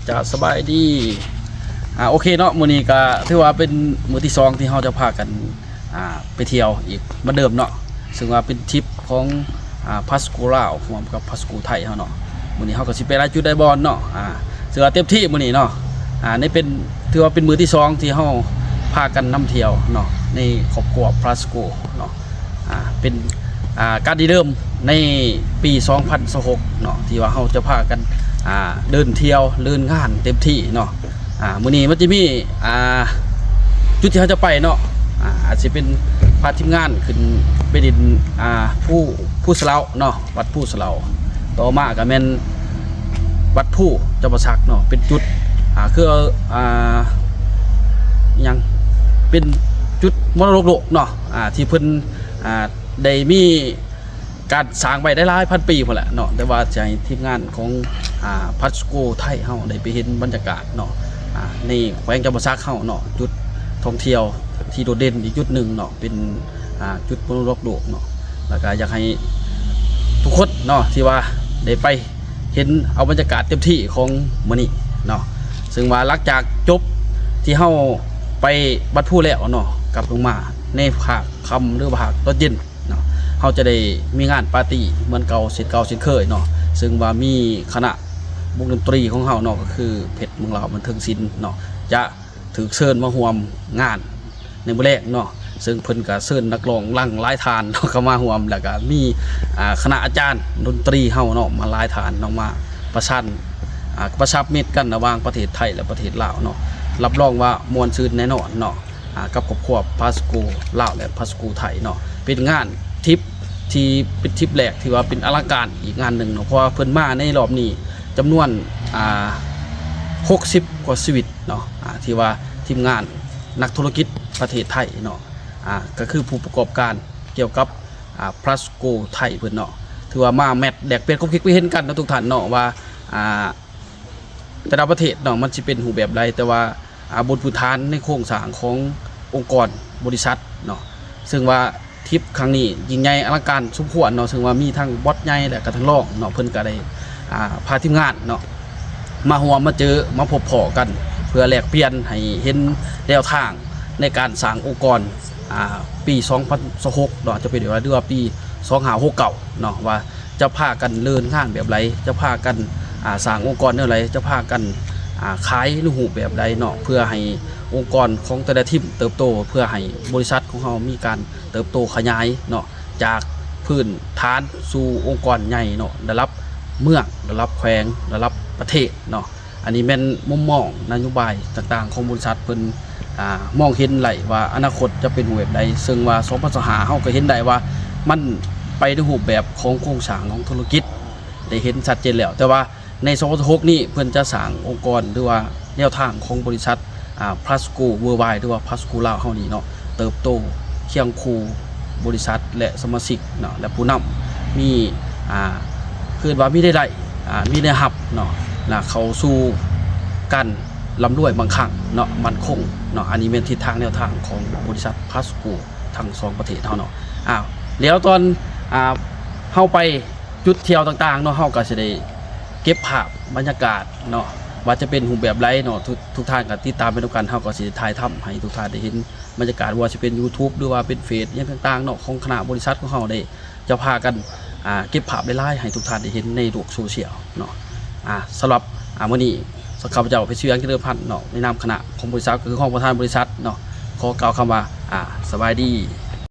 จะสบายดีโอเคเนาะมื้อนี้ก็ถือว่าเป็นมื้อที่2ที่เราจะพากันไปเที่ยวอีกเหมือนเดิมเนาะซึ่งว่าเป็นทริปของพัสกูลาวร่วมกับพัสกูไทยเฮาเนาะมื้อนี้เฮาก็สิไปหลายจุดได้บ่เนาะซึ่งว่าเต็มที่มื้อนี้เนาะนี่เป็นถือว่าเป็นมื้อที่2ที่เฮาพากันนำเที่ยวเนาะในครอบครัวพัสกูเนาะเป็นการดีเดิมในปี2026เนาะที่ว่าเฮาจะพากันเดินเที่ยวเดินงานเต็มที่เนาะมื้อนี้มันจะมีจุดที่เขาจะไปเนาะอาจจะเป็นพาทีมงานขึ้นไปดินผู้สลาวเนาะวัดผู้สลาวต่อมาก็แม่นวัดผู้จำปาสักเนาะเป็นจุดคือยังเป็นจุดมรดกโลกเนาะที่เพิ่นได้มีการสร้างไปได้หลายพันปีพอแหละเนาะแต่ว่าจะให้ทีมงานของพัสโกไทยเฮาได้ไปเห็นบรรยากาศเนาะในแขวงจำปาสักเฮาเนาะจุดท่องเที่ยวที่โดดเด่นอีกจุดหนึ่งเนาะเป็นจุดมรดกโลกเนาะแล้วก็อยากให้ทุกคนเนาะที่ว่าได้ไปเห็นเอาบรรยากาศเต็มที่ของมื้อนี้เนาะซึ่งว่าหลังจากจบที่เฮาไปบัดผู้แล้วเนาะกลับลงมาในภาคค่ำหรือภาคตอนเย็นเนาะเขาจะได้มีงานปาร์ตี้เหมือนเก่าเสร็จเคยเนาะซึ่งว่ามีคณะวงดนตรีของเขาเนาะก็คือเพชรเมืองลาวบันเทิงศิลป์เนาะจะถือเชิญมาร่วมงานในมื้อแรกเนาะซึ่งเพิ่นก็เชิญนักร้องลั่งหลายทานเนาะเข้ามาร่วมแล้วก็มีคณะอาจารย์ดนตรีเฮาเนาะมาหลายทานเนาะมาประชับมิตรกันระหว่างประเทศไทยและประเทศลาวเนาะรับรองว่ามวลซื่นแน่นอนเนาะกับครอบครัวพัสกูลาวและพัสกูไทยเนาะเป็นงานทริปที่เป็นทริปแรกที่ว่าเป็นอลังการอีกงานหนึ่งเนาะเพราะว่าเพิ่นมาในรอบนี้จำนวน60กว่าชีวิตเนาะที่ว่าทีมงานนักธุรกิจประเทศไทยเนาะก็คือผู้ประกอบการเกี่ยวกับพัสกูไทยเพิ่นเนาะถือว่ามาแมทแดกเป็ดเขาคิดไปเห็นกันนะทุกท่านเนาะว่าแต่ละประเทศเนาะมันสิเป็นรูปแบบใดแต่ว่าบนพื้นฐานในโครงสร้างขององค์กรบริษัทเนาะซึ่งว่าทริปครั้งนี้ยิ่งใหญ่อลังการสมควรเนาะซึ่งว่ามีทั้งบอสใหญ่และก็ทั้งรองเนาะเพิ่นก็ได้พาทีมงานเนาะมาหัวมาเจอมาพบพอกันเพื่อแลกเปลี่ยนให้เห็นแนวทางในการสร้างองค์กรปี2026เนาะจะเป็นว่าด้วยปี2569เนาะว่าจะพากันเดินงานแบบไรจะพากันสร้างองค์กรแนวไรจะพากันขายรูปแบบใดเนาะเพื่อให้องค์กรของแต่ละทีมเติบโตเพื่อให้บริษัทของเรามีการเติบโตขยายเนาะจากพื้นฐานสู่องค์กรใหญ่เนาะระดับเมืองระดับแขวงระดับประเทศเนาะอันนี้เป็นมุมมองนโยบายต่างๆของบริษัทเพิ่นมองเห็นไหลว่าอนาคตจะเป็นรูปแบบใดซึ่งว่า2025เฮาก็เห็นได้ว่ามันไปในรูปแบบของโครงสร้างของธุรกิจได้เห็นชัดเจนแล้วแต่ว่าใน2026นี้เพิ่นจะสร้างองค์กรหรือว่าแนวทางของบริษัทพัสกูเวอร์ไวหรือว่าพัสกูลาวเฮานี่เนาะเติบโตเคียงคู่บริษัทและสมาชิกเนาะและผู้นำมีคือว่ามีได้มีได้รับเนาะเข้าสู่กันลำด้วยบางครั้งเนาะมันคงเนาะอันนี้เป็นทิศทางแนวทางของบริษัทพัสกูทั้ง2ประเทศเฮาเนาะแล้วตอนเฮาไปจุดเที่ยวต่างๆเนาะเฮาก็สิได้เก็บภาพบรรยากาศเนาะว่าจะเป็นรูปแบบไรเนาะทุกท่านก็ติดตามไปด้วยกันเฮาก็สิถ่ายทำให้ทุกท่านได้เห็นบรรยากาศว่าจะเป็น YouTube หรือว่าเป็นเฟซอย่างต่างๆเนาะของคณะบริษัทของเฮาได้จะพากันเก็บภาพได้หลายให้ทุกท่านได้เห็นในโลกโซเชียลเนาะสำหรับมื้อนี้ข้าพเจ้าเพชรเชื้อเจริญพันธุ์เนาะในนามคณะของบริษัทคือห้องประธานบริษัทเนาะขอกล่าวคำว่าสบายดี